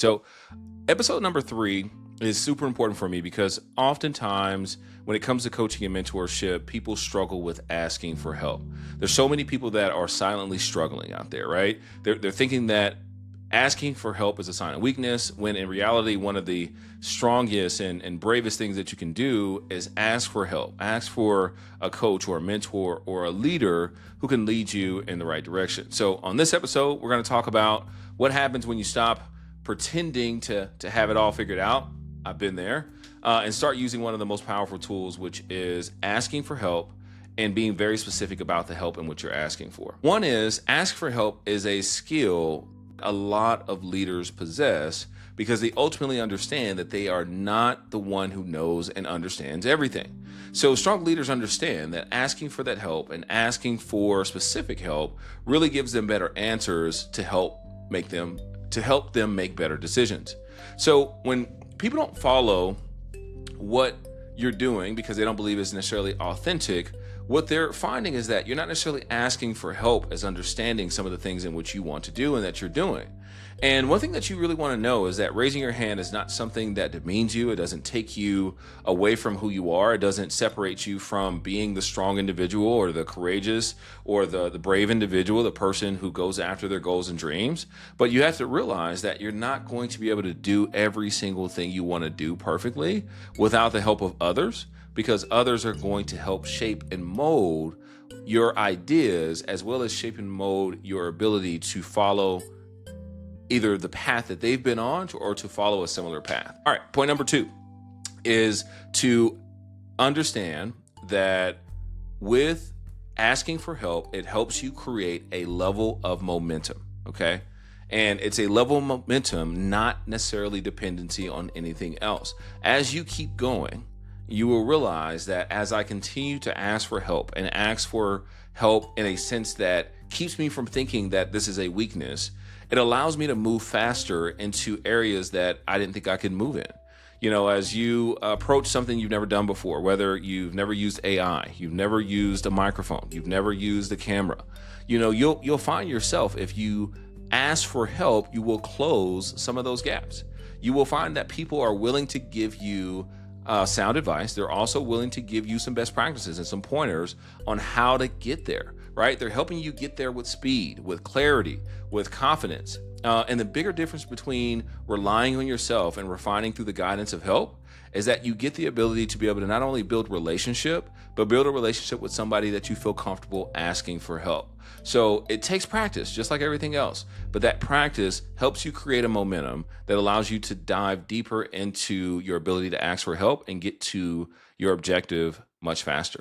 So, episode number 3 is super important for me because oftentimes when it comes to coaching and mentorship, people struggle with asking for help. There's so many people that are silently struggling out there, right? They're thinking that asking for help is a sign of weakness, when in reality, one of the strongest and bravest things that you can do is ask for help. Ask for a coach or a mentor or a leader who can lead you in the right direction. So, on this episode, we're going to talk about what happens when you stop pretending to have it all figured out. I've been there, and start using one of the most powerful tools, which is asking for help and being very specific about the help and what you're asking for. One is, ask for help is a skill a lot of leaders possess because they ultimately understand that they are not the one who knows and understands everything. So strong leaders understand that asking for that help and asking for specific help really gives them better answers to help them make better decisions. So when people don't follow what you're doing because they don't believe it's necessarily authentic, what they're finding is that you're not necessarily asking for help as understanding some of the things in which you want to do and that you're doing. And one thing that you really want to know is that raising your hand is not something that demeans you. It doesn't take you away from who you are. It doesn't separate you from being the strong individual or the courageous or the brave individual, the person who goes after their goals and dreams. But you have to realize that you're not going to be able to do every single thing you want to do perfectly without the help of others, because others are going to help shape and mold your ideas as well as shape and mold your ability to follow either the path that they've been on or to follow a similar path. All right, point number 2 is to understand that with asking for help, it helps you create a level of momentum, okay? And it's a level of momentum, not necessarily dependency on anything else. As you keep going, you will realize that as I continue to ask for help and ask for help in a sense that keeps me from thinking that this is a weakness, it allows me to move faster into areas that I didn't think I could move in. You know, as you approach something you've never done before, whether you've never used AI, you've never used a microphone, you've never used a camera, you'll find yourself, if you ask for help, you will close some of those gaps. You will find that people are willing to give you sound advice. They're also willing to give you some best practices and some pointers on how to get there, right? They're helping you get there with speed, with clarity, with confidence. And the bigger difference between relying on yourself and refining through the guidance of help is that you get the ability to be able to not only build relationship, but build a relationship with somebody that you feel comfortable asking for help. So it takes practice, just like everything else. But that practice helps you create a momentum that allows you to dive deeper into your ability to ask for help and get to your objective much faster.